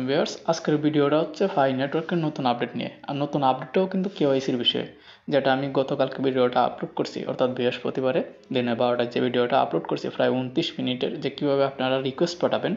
আলাইকুম ভিউয়ার্স, আজকের ভিডিওটা হচ্ছে ফাই নেটওয়ার্কের নতুন আপডেট নিয়ে। আর নতুন আপডেটটাও কিন্তু কেওয়াইসির বিষয়ে, যেটা আমি গতকালকে ভিডিওটা আপলোড করছি, অর্থাৎ বৃহস্পতিবারে দিনে 12টায় যে ভিডিওটা আপলোড করছি প্রায় 29 মিনিটের, যে কীভাবে আপনারা রিকোয়েস্ট পাঠাবেন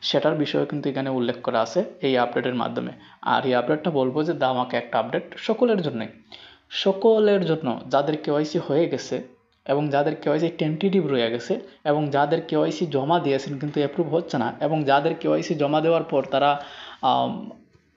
সেটার বিষয়ে কিন্তু এখানে উল্লেখ করা আছে এই আপডেটের মাধ্যমে। আর এই আপডেটটা বলবো যে দামাকে একটা আপডেট সকলের জন্য যাদের কেওয়াইসি হয়ে গেছে এবং যাদের কেওয়াইসি টেন্টেটিভ রয়ে গেছে এবং যাদের কেওয়াইসি জমা দিয়েছেন কিন্তু অ্যাপ্রুভ হচ্ছে না, এবং যাদের কেওয়াইসি জমা দেওয়ার পর তারা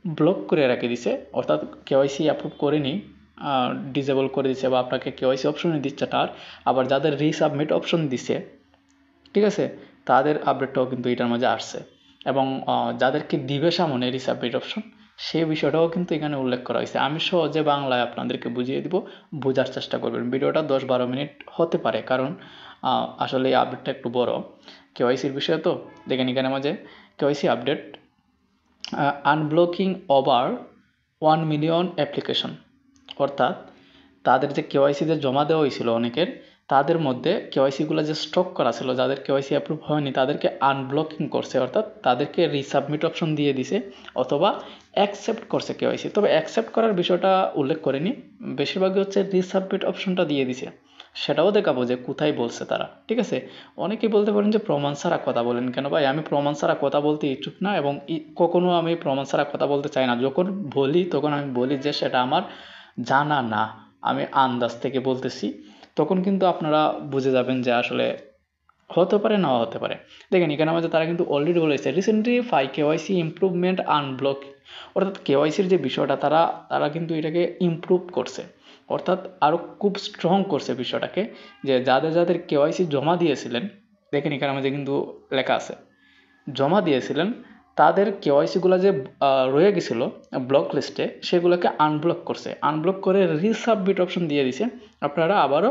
ব্লক করে রেখে দিছে, অর্থাৎ কেওয়াইসি অ্যাপ্রুভ করেনি, ডিসেবল করে দিছে বা আপনাকে কেওয়াইসি অপশনই দিচ্ছে তার, আবার যাদের রিসাবমিট অপশন দিছে, ঠিক আছে, তাদের আপডেটটাও কিন্তু এটার মাঝে আসছে। এবং যাদেরকে দিবে সামনে রিসাবমিট অপশন, সেই বিষয়টাও কিন্তু এখানে উল্লেখ করা হয়েছে। আমি সহজে বাংলায় আপনাদেরকে বুঝিয়ে দিব, বোঝার চেষ্টা করবেন। ভিডিওটা 10-12 মিনিট হতে পারে, কারণ আসলে এই আপডেটটা একটু বড়, কেওয়াইসির বিষয় তো। দেখেন এখানে মাঝে KYC update, unblocking over 1 million application, অর্থাৎ তাদের যে কেওয়াইসিতে জমা দেওয়া হয়েছিল অনেকের, তাদের মধ্যে কেওয়াইসিগুলো যে স্টক করা ছিল, যাদের কেওয়াইসি অ্যাপ্রুভ হয়নি তাদেরকে আনব্লকিং করছে, অর্থাৎ তাদেরকে রিসাবমিট অপশন দিয়ে দিছে অথবা অ্যাকসেপ্ট করছে কেওয়াইসি। তবে অ্যাকসেপ্ট করার বিষয়টা উল্লেখ করেনি, বেশিরভাগই হচ্ছে রিসাবমিট অপশনটা দিয়ে দিছে। সেটাও দেখাবো যে কোথায় বলছে তারা, ঠিক আছে। অনেকেই বলতে পারেন যে প্রমাণ ছাড়া কথা বলেন কেন ভাই। আমি প্রমাণ ছাড়া কথা বলতে ইচ্ছুক না, এবং কখনো আমি প্রমাণ ছাড়া কথা বলতে চাই না। যখন বলি তখন আমি বলি যে সেটা আমার জানা না, আমি আন্দাজ থেকে বলতেছি, তখন কিন্তু আপনারা বুঝে যাবেন যে আসলে হতে পারে নাও হতে পারে। দেখেন এখানে আমাদের তারা কিন্তু অলরেডি বলেছে recently Pi KYC improvement unblock, অর্থাৎ কেওয়াইসির যে বিষয়টা তারা কিন্তু এটাকে ইমপ্রুভ করছে, অর্থাৎ আরও খুব স্ট্রং করছে বিষয়টাকে, যে যাদের কেওয়াইসি জমা দিয়েছিলেন, দেখেন এখানে আমাদের কিন্তু লেখা আছে জমা দিয়েছিলেন, তাদের কেওয়াইসিগুলো যে রয়ে গেছিলো ব্লক লিস্টে, সেগুলোকে আনব্লক করছে, আনব্লক করে রিসাবমিট অপশন দিয়ে দিছে, আপনারা আবারও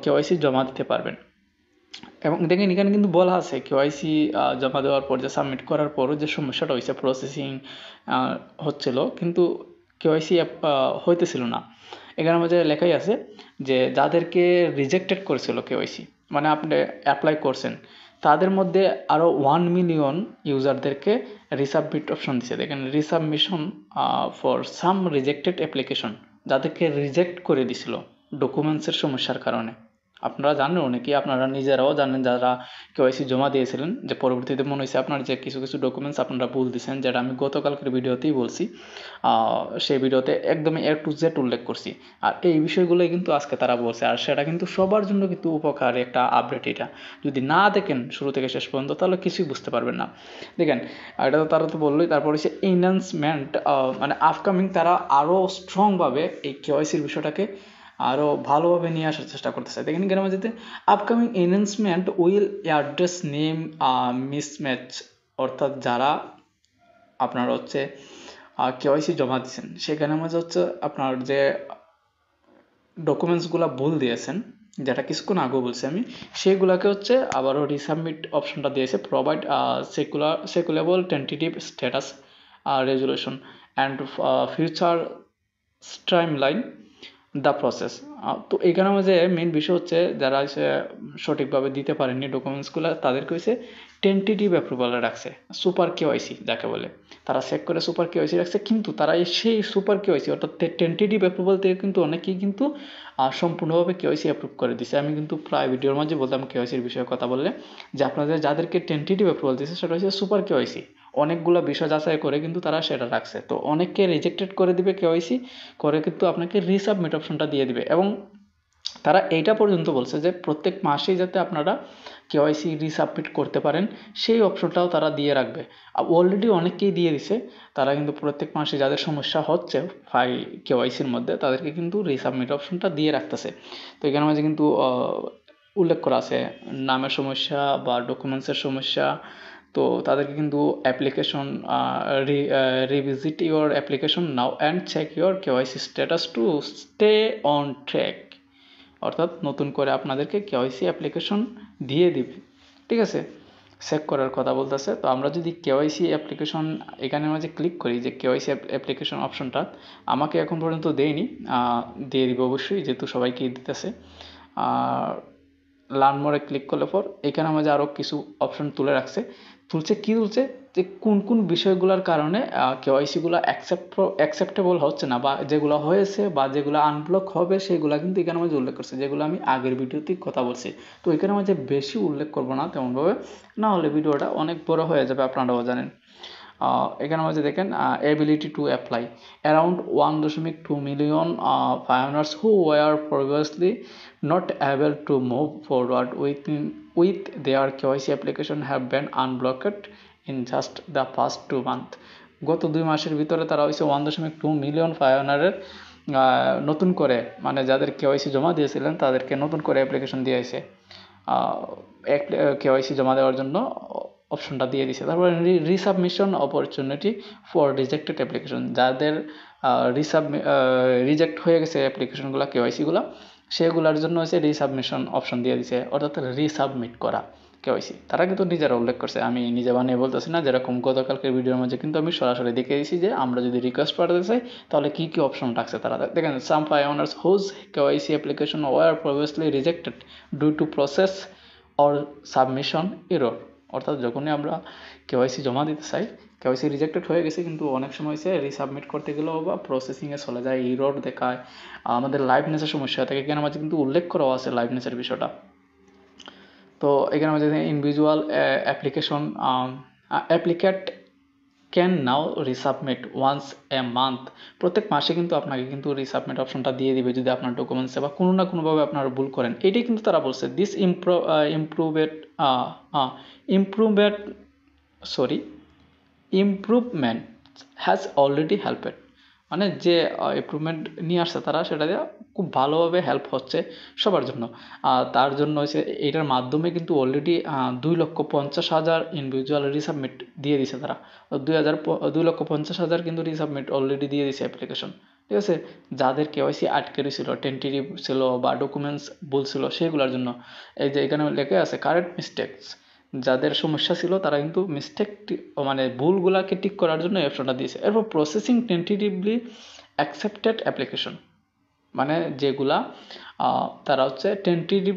কেওয়াইসি জমা দিতে পারবেন। এবং দেখেন এখানে কিন্তু বলা আছে কেওয়াইসি জমা দেওয়ার পর, যে সাবমিট করার পরও যে সমস্যাটা হয়েছে, প্রসেসিং হচ্ছিল কিন্তু কেওয়াইসি হইতেছিল না। এখানে মধ্যে লেখাই আছে যে যাদেরকে রিজেক্টেড করেছিল কেওয়াইসি, মানে আপনি অ্যাপ্লাই করছেন, তাদের মধ্যে আরও 1 মিলিয়ন ইউজারদেরকে রিসাবমিট অপশন দিছে। দেখেন resubmission for some rejected application, যাদেরকে রিজেক্ট করে দিছিল ডকুমেন্টসের সমস্যার কারণে। আপনারা জানেন, অনেকেই আপনারা নিজেরাও জানেন যারা কেওয়াইসি জমা দিয়েছিলেন, যে পরবর্তীতে মনে হয়েছে আপনার যে কিছু কিছু ডকুমেন্টস আপনারা ভুল দিয়েছেন, যেটা আমি গতকালকের ভিডিওতেই বলছি, সেই ভিডিওতে একদমই A to Z উল্লেখ করছি। আর এই বিষয়গুলোই কিন্তু আজকে তারা বলছে, আর সেটা কিন্তু সবার জন্য কিন্তু উপকারী একটা আপডেট। এটা যদি না দেখেন শুরু থেকে শেষ পর্যন্ত তাহলে কিছুই বুঝতে পারবেন না। দেখেন এটা তো তারা তো বললোই, তারপর হচ্ছে এনহান্সমেন্ট, মানে আপকামিং তারা আরও স্ট্রংভাবে এই কেওয়াইসির বিষয়টাকে আরও ভালোভাবে নিয়ে আসার চেষ্টা করতেছে। দেখেন কেন যেতে upcoming enhancement will address name mismatch, অর্থাৎ যারা আপনার হচ্ছে কেওয়াইসি জমা দিচ্ছেন, সেখানে মাঝে হচ্ছে আপনার যে ডকুমেন্টসগুলো ভুল দিয়েছেন, যেটা কিছুক্ষণ আগেও বলছি আমি, সেইগুলোকে হচ্ছে আবারও রিসাবমিট অপশনটা দিয়েছে, provide schedulable tentative status resolution and future streamline the process. তো এখানে যে মেন বিষয় হচ্ছে যারা হচ্ছে সঠিকভাবে দিতে পারেননি ডকুমেন্টসগুলো, তাদেরকে হচ্ছে টেন্টেটিভ অ্যাপ্রুভালে রাখছে, সুপার কেওয়াইসি যাকে বলে, তারা চেক করে সুপার কেওয়াইসি রাখছে, কিন্তু তারা সেই সুপার কেওয়াইসি অর্থাৎ টেন্টেটিভ অ্যাপ্রুভাল থেকে কিন্তু অনেকেই কিন্তু সম্পূর্ণভাবে কেওয়াইসি অ্যাপ্রুভ করে দিছে। আমি কিন্তু প্রায় ভিডিওর মাঝে বলতাম কেওয়াইসির বিষয়ে কথা বললে, যে আপনাদের যাদেরকে টেন্টেটিভ অ্যাপ্রুভাল দিচ্ছে সেটা হচ্ছে সুপার কেওয়াইসি, অনেকগুলো বিষয় যাচাই করে কিন্তু তারা সেটা রাখছে। তো অনেককে রিজেক্টেড করে দিবে কেওয়াইসি করে, কিন্তু আপনাকে রিসাবমিট অপশনটা দিয়ে দিবে। এবং তারা এইটা পর্যন্ত বলছে যে প্রত্যেক মাসেই যাতে আপনারা কেওয়াইসি রিসাবমিট করতে পারেন, সেই অপশনটাও তারা দিয়ে রাখবে। অলরেডি অনেককেই দিয়ে দিছে, তারা কিন্তু প্রত্যেক মাসে যাদের সমস্যা হচ্ছে ফাই কেওয়াইসির মধ্যে, তাদেরকে কিন্তু রিসাবমিট অপশনটা দিয়ে রাখতেছে। তো এখানে মাঝে কিন্তু উল্লেখ করা আছে নামের সমস্যা বা ডকুমেন্টসের সমস্যা, তো তাদেরকে কিন্তু application revisit your application now and check your KYC status to stay on track, অর্থাৎ নতুন করে আপনাদেরকে কেওয়াইসি অ্যাপ্লিকেশন দিয়ে দিবে, ঠিক আছে, চেক করার কথা বলতেছে। তো আমরা যদি কেওয়াইসি অ্যাপ্লিকেশন এখানে মাঝে ক্লিক করি, যে কেওয়াইসি অ্যাপ্লিকেশন অপশনটা আমাকে এখন পর্যন্ত দেয়নি, দিয়ে দিব অবশ্যই, যেহেতু সবাইকে দিতেছে। লার্ন মোরে ক্লিক করলে পর এখানে আমাদের আরও কিছু অপশন তুলছে যে কোন কোন বিষয়গুলোর কারণে কেওয়াইসিগুলো অ্যাকসেপ্টেবল হচ্ছে না, বা যেগুলো হয়েছে বা যেগুলো আনব্লক হবে সেগুলো কিন্তু এখানে আমাদের উল্লেখ করছে, যেগুলো আমি আগের ভিডিওতেই কথা বলছি। তো এখানে আমাদের বেশি উল্লেখ করবো না তেমনভাবে, না হলে ভিডিওটা অনেক বড় হয়ে যাবে, আপনারাও জানেন। এখানে মধ্যে দেখেন ability to apply around 1.2 million pioneers who were previously not able to move forward with their KYC application have been unblocked in just the past 2 months. গত 2 মাসের ভিতরে তারা হয়েছে 1.2 মিলিয়ন পায়োনিয়ারের নতুন করে, মানে যাদের কেওয়াইসি জমা দিয়েছিলেন তাদেরকে নতুন করে অ্যাপ্লিকেশন দিয়েছে, কেওয়াইসি জমা দেওয়ার জন্য অপশনটা দিয়ে দিছে। তারপরে resubmission opportunity for rejected application, যাদের রিজেক্ট হয়ে গেছে অ্যাপ্লিকেশনগুলো কেওয়াইসিগুলো, সেগুলোর জন্য হচ্ছে রিসাবমিশন অপশন দিয়ে দিছে, অর্থাৎ রিসাবমিট করা কেওয়াইসি। তারা কিন্তু নিজেরা উল্লেখ করছে, আমি নিজে বানিয়ে বলতেছি না। যেরকম গতকালকের ভিডিওর মধ্যে কিন্তু আমি সরাসরি দেখে দিয়েছি যে আমরা যদি রিকোয়েস্ট পাঠাতে চাই তাহলে কী কী অপশন রাখছে তারা। দেখেন, সাম pioneers whose KYC application were previously rejected due to process or submission error, অর্থাৎ যখনই আমরা কেওয়াইসি জমা দিতে চাই, কেওয়াইসি রিজেক্টেড হয়ে গেছে কিন্তু অনেক সময় সে রিসাবমিট করতে গেলেও বা প্রসেসিংয়ে চলে যায়, ইরর দেখায়, আমাদের লাইভনেসের সমস্যা থাকে। এখানে আমাদের কিন্তু উল্লেখ করা আছে লাইভনেসের বিষয়টা। তো এখানে আমাদের individual application applicant can now resubmit once a month, প্রত্যেক মাসে কিন্তু আপনাকে কিন্তু রিসাবমিট অপশনটা দিয়ে দিবে যদি আপনার ডকুমেন্টসে বা কোনো না কোনোভাবে আপনারা ভুল করেন। এটাই কিন্তু তারা বলছে দিস ইমপ্রুভমেন্ট হ্যাজ অলরেডি হেল্পেড, মানে যে ইমপ্রুভমেন্ট নিয়ে আসছে তারা, সেটা দিয়ে খুব ভালোভাবে হেল্প হচ্ছে সবার জন্য। তার জন্য হচ্ছে এটার মাধ্যমে কিন্তু অলরেডি 2,50,000 ইন্ডিভিজুয়াল রিসাবমিট দিয়ে দিছে তারা। 2,50,000 কিন্তু রিসাবমিট অলরেডি দিয়ে দিছে অ্যাপ্লিকেশন, ঠিক আছে, যাদের কেওয়াইসি আটকে ছিল, টেন্টেটিভ ছিল বা ডকুমেন্টস ভুল ছিল সেগুলোর জন্য। এই যে এখানে লেখা আছে কারেক্ট মিস্টেকস, যাদের সমস্যা ছিল তারা কিন্তু মানে ভুলগুলাকে ঠিক করার জন্য এই অপশনটা দিয়েছে। এরপর প্রসেসিং টেন্টেটিভলি অ্যাকসেপ্টেড অ্যাপ্লিকেশন, মানে যেগুলা তারা হচ্ছে টেন্টেটিভ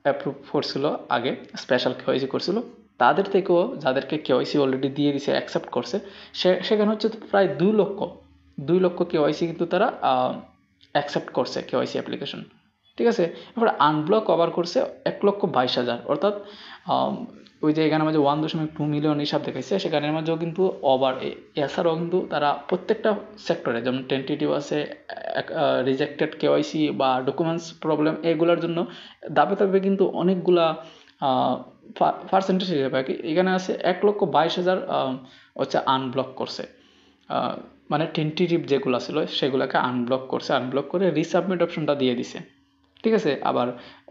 অ্যাপ্রুভ করছিল আগে, স্পেশাল কেওয়াইসি করছিল, তাদের থেকেও যাদেরকে কেওয়াইসি অলরেডি দিয়ে দিছে, অ্যাকসেপ্ট করছে, সেখানে হচ্ছে প্রায় 2 লক্ষ কেওয়াইসি কিন্তু তারা অ্যাকসেপ্ট করছে কেওয়াইসি অ্যাপ্লিকেশন, ঠিক আছে। এবার আনব্লক ওভার করছে 1,22,000, অর্থাৎ ওই যে এখানে মাঝে 1.2 মিলিয়ন হিসাব দেখাইছে, সেখানের মাঝেও কিন্তু ওভার, এছাড়াও কিন্তু তারা প্রত্যেকটা সেক্টরে, যেমন টেন্টেটিভ আছে, রিজেক্টেড কেওয়াইসি বা ডকুমেন্টস প্রবলেম, এগুলোর জন্য দাবে কিন্তু অনেকগুলা পার্সেন্টেজ হিসেবে এখানে আছে 1,22,000 হচ্ছে আনব্লক করছে, মানে টেন্টেটিভ যেগুলো ছিল সেগুলোকে আনব্লক করে রিসাবমিট অপশনটা দিয়ে দিছে, ঠিক আছে। আবার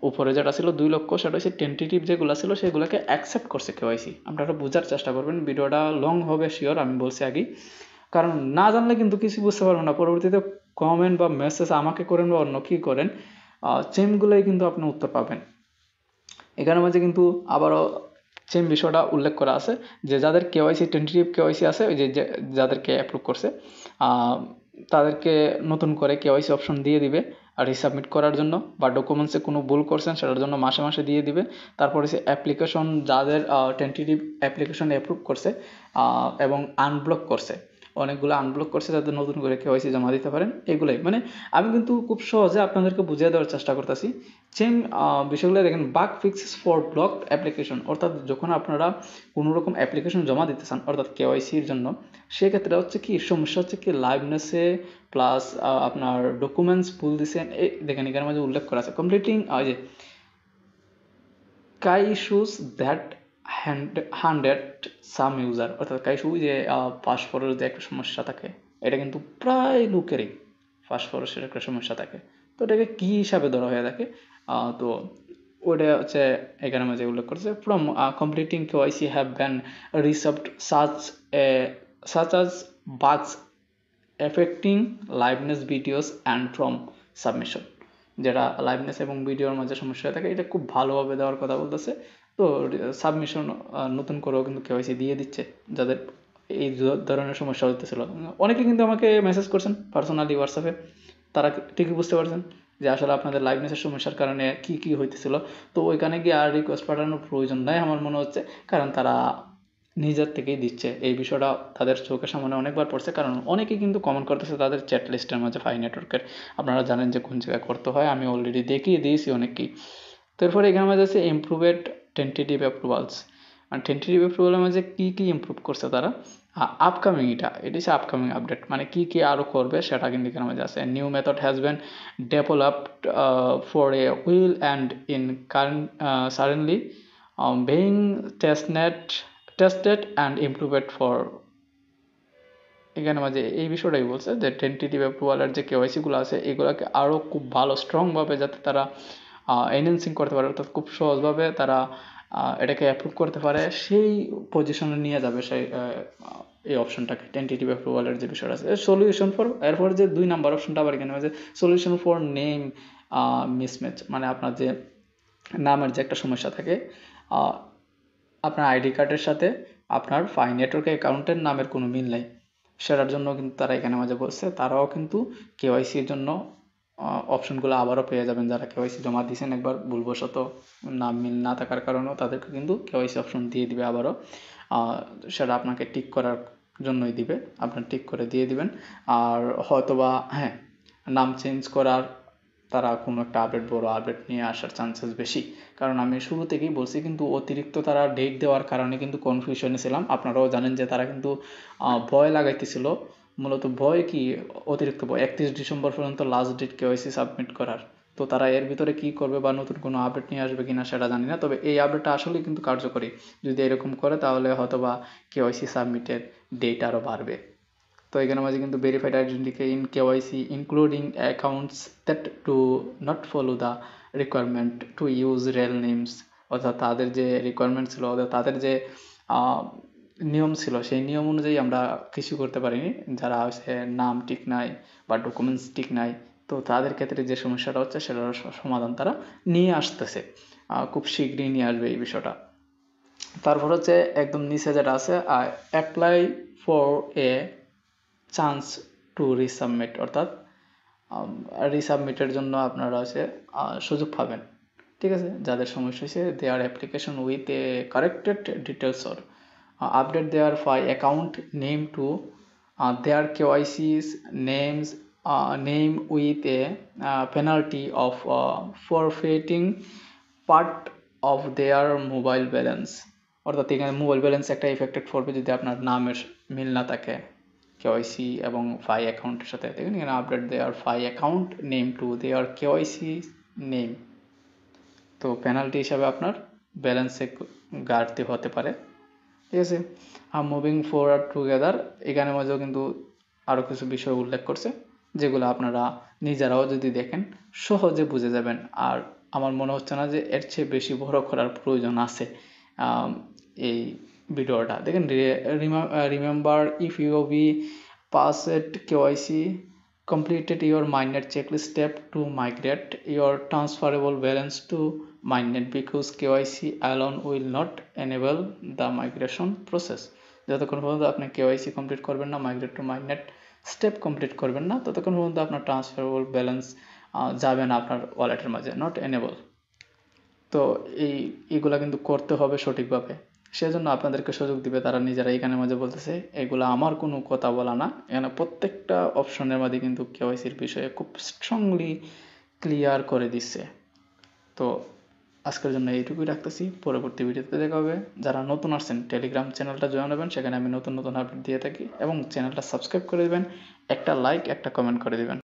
উপরে যেটা ছিল 2 লক্ষ, সেটা হচ্ছে টেন্টেটিভ যেগুলো ছিল সেগুলোকে অ্যাকসেপ্ট করছে কেওয়াইসি। আপনারা বোঝার চেষ্টা করবেন, ভিডিওটা লং হবে শিওর, আমি বলছি আগেই, কারণ না জানলে কিন্তু কিছু বুঝতে পারবেন না। পরবর্তীতে কমেন্ট বা মেসেজ আমাকে করেন বা অন্য কী করেন, সেমগুলোই কিন্তু আপনি উত্তর পাবেন। এখানের মাঝে কিন্তু আবারও সেম বিষয়টা উল্লেখ করা আছে যে যাদের কেওয়াইসি টেন্টেটিভ কেওয়াইসি আছে, ওই যে যাদেরকে অ্যাপ্রুভ করছে তাদেরকে নতুন করে কেওয়াইসি অপশন দিয়ে দিবে আর রিসাবমিট করার জন্য, বা ডকুমেন্টসে কোনো ভুল করছেন সেটার জন্য মাসে মাসে দিয়ে দিবে। তারপরে হচ্ছে অ্যাপ্লিকেশন, যাদের টেন্টেটিভ অ্যাপ্লিকেশন অ্যাপ্রুভ করছে এবং আনব্লক করছে, অনেকগুলো আনব্লক করছে যাদের নতুন করে কেওয়াইসি জমা দিতে পারেন, এগুলোই। মানে আমি কিন্তু খুব সহজে আপনাদেরকে বুঝিয়ে দেওয়ার চেষ্টা করতেছি। সেম বিষয়গুলো দেখেন, bug fixes for blocked application, অর্থাৎ যখন আপনারা কোনো রকম অ্যাপ্লিকেশন জমা দিতে চান অর্থাৎ কেওয়াইসির জন্য, সেক্ষেত্রে হচ্ছে কি সমস্যা হচ্ছে কি লাইভনেসে প্লাস আপনার ডকুমেন্টস ভুল দিচ্ছেন, এই দেখেন এখানে মাঝে উল্লেখ করা আছে কমপ্লিটিং যে কাই issues that hundred some user, অর্থাৎ কাই ইস্যু যে পাসপোর্টের যে একটা সমস্যা থাকে, এটা কিন্তু প্রায় লোকেরই পাসপোর্টের একটা সমস্যা থাকে। তো এটাকে কী হিসাবে ধরা হয়ে থাকে, তো ওটা হচ্ছে এখানে মাঝে উল্লেখ করেছে from completing KYC have been received such as bugs affecting liveness videos and from submission, যেটা লাইভনেস এবং ভিডিওর মাঝে সমস্যা থাকে, এটা খুব ভালোভাবে দেওয়ার কথা বলতেছে। তো সাবমিশন নতুন করেও কিন্তু কেওয়াইসি দিয়ে দিচ্ছে যাদের এই ধরনের সমস্যা হতেছিল। অনেকে কিন্তু আমাকে মেসেজ করছেন পার্সোনালি হোয়াটসঅ্যাপে, তারা ঠিকই বুঝতে পারছেন যে আসলে আপনাদের লাইভনেসের সমস্যার কারণে কি কি হইতেছিল। তো ওইখানে গিয়ে আর রিকোয়েস্ট পাঠানোর প্রয়োজন নাই আমার মনে হচ্ছে, কারণ তারা নিজের থেকেই দিচ্ছে। এই বিষয়টা তাদের চোখের সামনে অনেকবার পড়ছে, কারণ অনেকেই কিন্তু কমেন্ট করতেছে তাদের চ্যাট লিস্টের মাঝে ফাই নেটওয়ার্কের। আপনারা জানেন যে কোন জায়গায় করতে হয়, আমি অলরেডি দেখিয়ে দিয়েছি অনেককেই। তো এরপরে এখানে মাঝে আছে ইমপ্রুভেড টেন্টেটিভ অ্যাপ্রুভালস। আর টেন্টেটিভ অ্যাপ্রুভালের মাঝে কী কী ইমপ্রুভ করছে তারা, আপকামিং, এটা হচ্ছে আপকামিং আপডেট, মানে কী কী আরও করবে সেটা কিন্তু এখানে মাঝে আছে। New method has been developed for a wheel and in current suddenly being tested and improved for. এখানে মাঝে এই বিষয়টাই বলছে যে টেন্টেটিভ অ্যাপ্রুভালের যে কেওয়াইসিগুলো আছে এগুলোকে আরও খুব ভালো স্ট্রংভাবে যাতে তারা এনহ্যান্সিং করতে পারে, অর্থাৎ খুব সহজভাবে তারা এটাকে অ্যাপ্রুভ করতে পারে, সেই পজিশনে নিয়ে যাবে সেই এই অপশনটাকে। টেন্টেটিভ অ্যাপ্রুভালের যে বিষয়টা আছে সলিউশন ফর, এরপর যে 2 নাম্বার অপশনটা আবার এখানে আছে সলিউশন ফর নেম মিসম্যাচ, মানে আপনার যে নামের যে একটা সমস্যা থাকে, আপনার আইডি কার্ডের সাথে আপনার ফাই নেটওয়ার্ক অ্যাকাউন্টের নামের কোনো মিল নাই, সেটার জন্য কিন্তু তারা এখানে মাঝে বলছে তারাও কিন্তু কেওয়াইসির জন্য অপশনগুলো আবারও পেয়ে যাবেন। যারা কেওয়াইসি জমা দিয়েছেন একবার ভুলবশত নাম মিল না থাকার কারণেও তাদেরকে কিন্তু কেওয়াইসি অপশন দিয়ে দিবে আবারও। সেটা আপনাকে টিক করার জন্যই দিবে, আপনার টিক করে দিয়ে দিবেন। আর হয়তোবা হ্যাঁ, নাম চেঞ্জ করার তারা কোনো একটা আপডেট, বড় আপডেট নিয়ে আসার চান্সেস বেশি, কারণ আমি শুরু থেকেই বলছি কিন্তু অতিরিক্ত তারা ডেট দেওয়ার কারণে কিন্তু কনফিউশনে ছিলাম। আপনারাও জানেন যে তারা কিন্তু ভয় লাগাইতেছিল, মূলত ভয় কি, অতিরিক্ত ভয় 31 ডিসেম্বর পর্যন্ত লাস্ট ডেট কেওয়াইসি সাবমিট করার। তো তারা এর ভিতরে কি করবে বা নতুন কোনো আপডেট নিয়ে আসবে কিনা সেটা জানি না, তবে এই আপডেটটা আসলেই কিন্তু কার্যকরী। যদি এরকম করে তাহলে হয়তো বা কেওয়াইসি সাবমিটের ডেট আরও বাড়বে। তো এখানে মাঝে কিন্তু verified identity in KYC including accounts that to not follow the requirement to use real names, অর্থাৎ তাদের যে রিকোয়ারমেন্ট ছিল, তাদের যে নিয়ম ছিল সেই নিয়ম অনুযায়ী আমরা কিছু করতে পারিনি, যারা হচ্ছে নাম ঠিক নাই বা ডকুমেন্টস ঠিক নাই, তো তাদের ক্ষেত্রে যে সমস্যাটা হচ্ছে সেটার সমাধান তারা নিয়ে আসতেছে, খুব শীঘ্রই নিয়ে আসবে এই বিষয়টা। তারপর হচ্ছে একদম নিচে যেটা আছে apply for a chance to resubmit, অর্থাৎ রিসাবমিটের জন্য আপনারা হচ্ছে সুযোগ পাবেন। ঠিক আছে, যাদের সমস্যা হয়েছে their application with a corrected details or update their phi account name to their KYCs names name with a penalty of forfeiting part of their mobile balance, অর্থাৎ এখানে মোবাইল ব্যালেন্স একটা এফেক্টেড পড়বে যদি আপনার নামের মিল না থাকে কেওয়াইসি এবং ফাই অ্যাকাউন্টের সাথে। দেখুন এখানে update their phi account name to their KYC name, তো পেনাল্টি হিসাবে আপনার ব্যালেন্সে ঘাটতি হতে পারে। ঠিক আছে, মুভিং ফরওয়ার্ড টুগেদার, এখানে মাঝেও কিন্তু আরও কিছু বিষয় উল্লেখ করছে যেগুলো আপনারা নিজেরাও যদি দেখেন সহজে বুঝে যাবেন। আর আমার মনে হচ্ছে না যে এর চেয়ে বেশি বড় করার প্রয়োজন আছে এই ভিডিওটা। দেখেন remember if you be passed KYC completed your mainnet checklist step to migrate your transferable balance to mainnet because KYC alone will not enable the migration process. যতক্ষণ পর্যন্ত আপনি কেওয়াইসি কমপ্লিট করবেন না, মাইগ্রেট টু মাইনেট স্টেপ কমপ্লিট করবেন না, ততক্ষণ পর্যন্ত আপনার ট্রান্সফারেবল ব্যালেন্স যাবে না আপনার ওয়ালেটের মাঝে, নট এনেবল। তো এইগুলা কিন্তু করতে হবে সঠিকভাবে, সেজন্য আপনাদেরকে সুযোগ দিবে তারা নিজেরা। এখানে মাঝে বলতেছে এগুলো আমার কোনো কথা বলা না, এখানে প্রত্যেকটা অপশনের মধ্যে কিন্তু কেওয়াইসির বিষয়ে খুব স্ট্রংলি ক্লিয়ার করে দিচ্ছে। তো আজকের জন্য এইটুকুই রাখতেছি, পরবর্তী ভিডিওতে দেখা হবে। যারা নতুন আসছেন টেলিগ্রাম চ্যানেলটা জয়েন হবেন, সেখানে আমি নতুন নতুন আপডেট দিয়ে থাকি, এবং চ্যানেলটা সাবস্ক্রাইব করে দেবেন, একটা লাইক একটা কমেন্ট করে দেবেন।